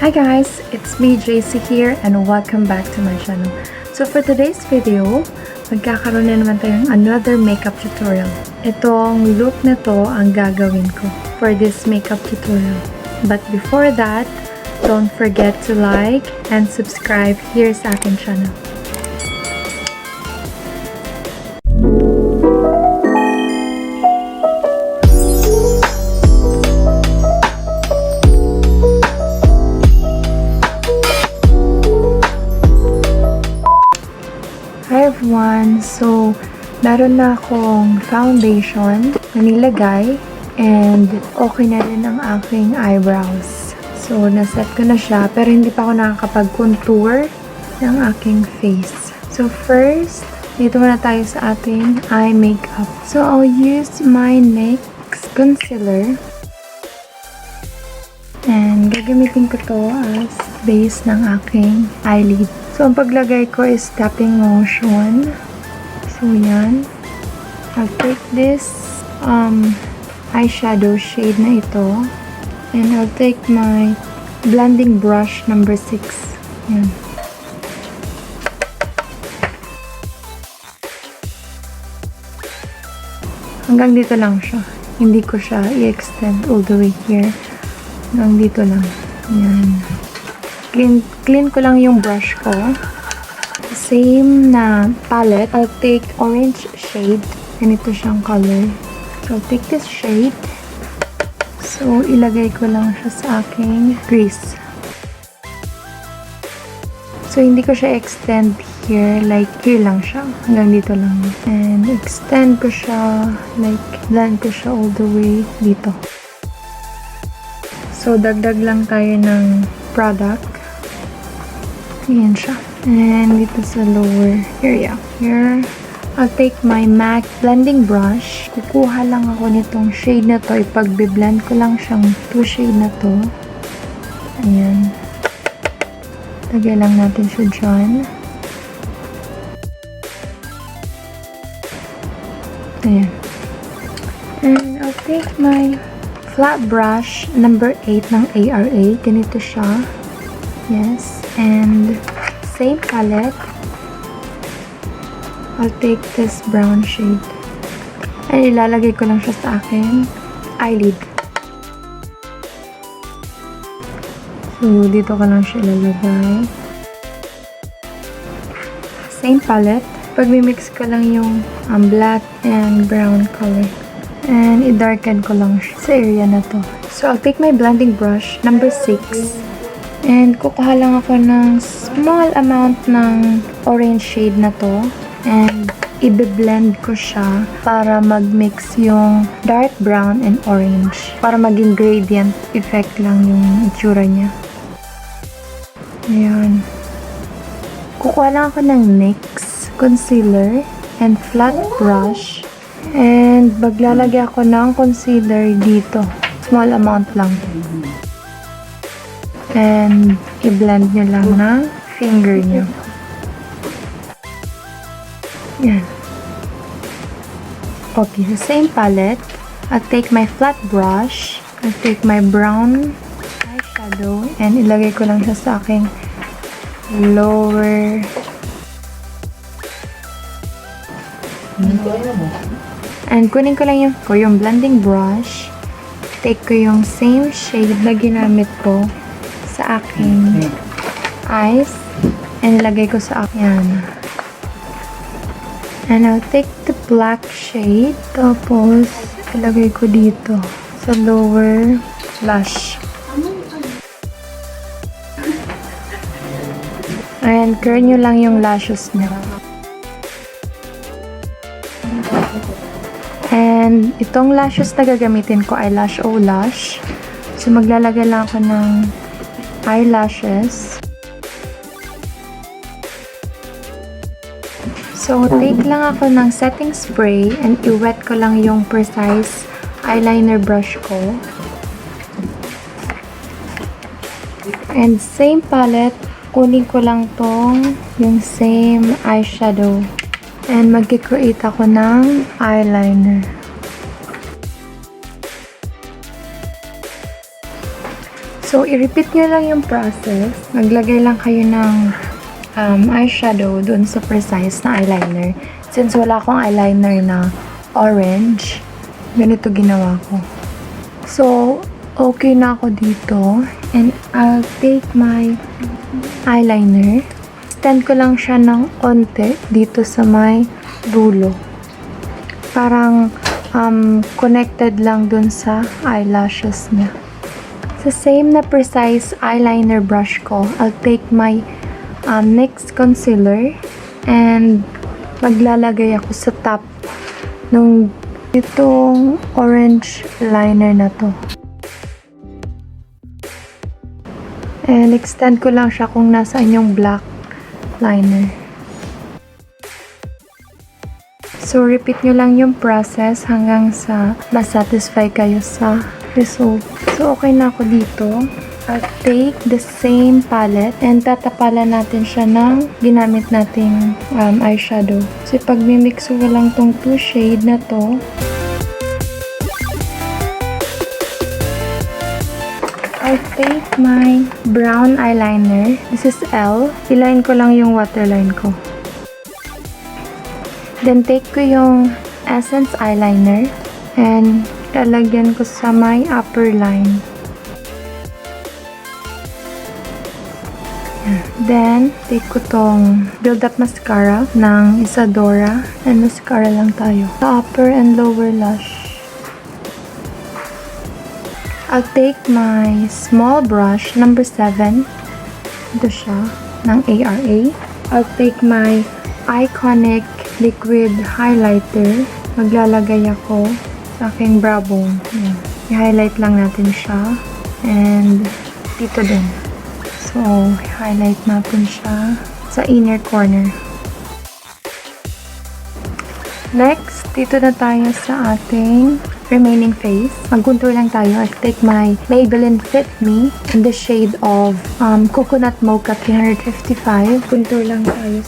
Hi guys, it's me Jaye C here and welcome back to my channel. So for today's video, magkakaroon na naman tayong another makeup tutorial. Itong look na to ang gagawin ko for this makeup tutorial. But before that, don't forget to like and subscribe here sa aking channel. Hi everyone! So, meron na akong foundation na nilagay and okay na rin ang aking eyebrows. So, naset ko na siya pero hindi pa ako nakakapag-contour ng aking face. So, first, dito muna tayo sa ating eye makeup. So, I'll use my NYX concealer and gagamitin ko to as base ng aking eyelid. So, ang paglagay ko is tapping motion. So, yan. I'll take this eyeshadow shade na ito. And I'll take my blending brush number 6. Yan. Hanggang dito lang siya. Hindi ko siya i-extend all the way here. Hanggang dito lang. Yan. Clean ko lang yung brush ko. Same na palette. I'll take orange shade. Ganito siyang color. So, I'll take this shade. So, ilagay ko lang siya sa aking crease. So, hindi ko siya extend here. Like, here lang siya. Hanggang dito lang. And, extend ko siya. Like, blend ko siya all the way dito. So, dagdag lang tayo ng product. Ayan siya. And dito sa lower area. Here, I'll take my MAC blending brush. Kukuha lang ako nitong shade na to. Ipag-blend ko lang siyang 2 shade na to. Ayan. Lagay lang natin siya dyan. Ayan. And I'll take my flat brush number 8 ng ARA. Ganito siya. Yes. And same palette. I'll take this brown shade. And ilalagay ko lang siya sa akin eyelid. So, dito ko lang siya ilalagay. Same palette. Pag-mix ko lang yung black and brown color. And i-darken ko lang siya sa area na to. So, I'll take my blending brush number 6. And kukuha lang ako ng small amount ng orange shade na to. And i-blend ko siya para mag-mix yung dark brown and orange. Para maging gradient effect lang yung itsura niya. Ayan. Kukuha lang ako ng NYX concealer and flat brush. And maglalagay ako ng concealer dito. Small amount lang. And i-blend nyo lang ng finger nyo. Yan. Okay, the same palette. I'll take my flat brush. I'll take my brown eyeshadow and ilagay ko lang siya sa aking lower. And kunin ko lang yung blending brush. Take ko yung same shade na ginamit ko sa aking eyes and ilagay ko sa akin. And I'll take the black shade tapos ilagay ko dito sa lower lash. And curl nyo lang yung lashes nyo. And itong lashes na gagamitin ko ay lash o lash. So maglalagay lang ako ng eyelashes. So, take lang ako ng setting spray and i-wet ko lang yung precise eyeliner brush ko. And same palette, kunin ko lang tong yung same eyeshadow. And mag-create ako ng eyeliner. So, i-repeat nyo lang yung process. Maglagay lang kayo ng eyeshadow dun sa precise na eyeliner. Since wala akong eyeliner na orange, ganito ginawa ko. So, okay na ako dito. And I'll take my eyeliner. Stand ko lang siya ng onte dito sa may dulo. Parang connected lang dun sa eyelashes niya. Sa same na precise eyeliner brush ko, I'll take my NYX concealer and maglalagay ako sa top nung itong orange liner na to. And extend ko lang siya kung nasaan yung black liner. So, repeat nyo lang yung process hanggang sa masatisfy kayo sa result. So, okay na ako dito. I'll take the same palette and tatapalan natin siya ng ginamit nating eyeshadow. So, pag mimix ko lang tong 2 shade na to, I'll take my brown eyeliner. This is L. I-line ko lang yung waterline ko. Then, take ko yung Essence eyeliner and lalagyan ko sa my upper line. Then, take ko tong Build Up Mascara ng Isadora. And mascara lang tayo. Sa upper and lower lash. I'll take my small brush, number 7. Ito siya, ng ARA. I'll take my Iconic Liquid Highlighter. Maglalagay ako sa aking brow bone. I-highlight lang natin siya. And dito din. So, highlight natin siya sa inner corner. Next, dito na tayo sa ating remaining face. Mag-contour lang tayo. I'll take my Maybelline Fit Me in the shade of Coconut Mocha 355. Contour lang tayo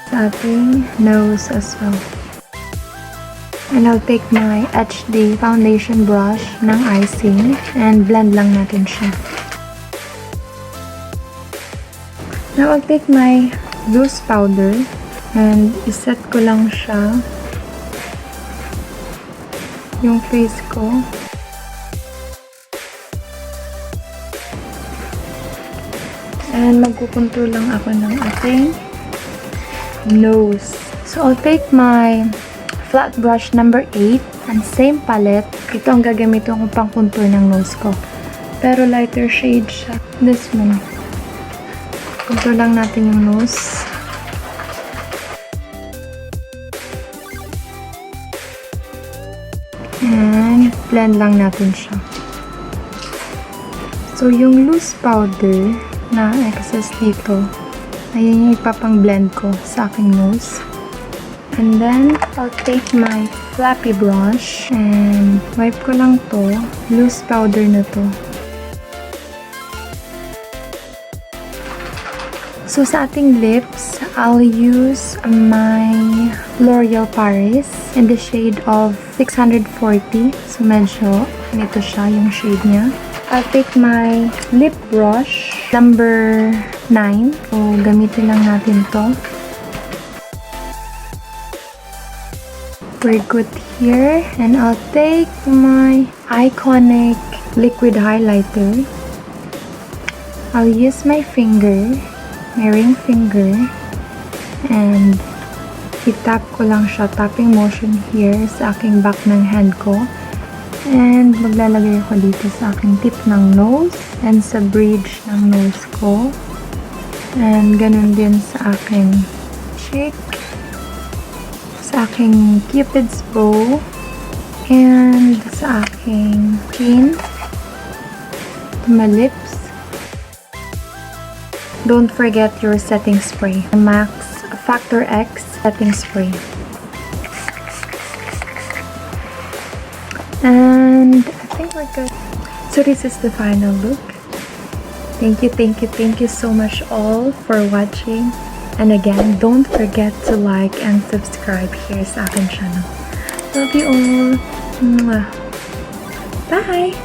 sa ating nose as well. And I'll take my HD foundation brush ng Jaye C and blend lang natin siya. Now, I'll take my loose powder and iset ko lang siya yung face ko. And magkukontour lang ako ng ating nose. So, I'll take my flat brush number 8 and same palette. Ito ang gagamitin ko pang contour ng nose ko. Pero lighter shade siya. This one. Contour lang natin yung nose. And blend lang natin siya. So, yung loose powder na excess dito, ayun yung ipapang blend ko sa aking nose. And then, I'll take my flappy brush and wipe ko lang to. Loose powder na to. So, sa ating lips, I'll use my L'Oreal Paris in the shade of 640. So, medyo nito siya yung shade niya. I'll take my lip brush, number 9. So, gamitin lang natin to. We're good here. And I'll take my Iconic Liquid Highlighter. I'll use my finger. My ring finger, and itap ko lang siya, tapping motion here sa aking back ng hand ko, and maglalagay ako dito sa aking tip ng nose and sa bridge ng nose ko, and ganun din sa aking cheek, sa aking cupid's bow, and sa aking chin, to my lips. Don't forget your setting spray. Max Factor X setting spray. And I think we're good. So this is the final look. Thank you so much all for watching. And again, don't forget to like and subscribe here sa aking channel. Love you all. Mwah. Bye!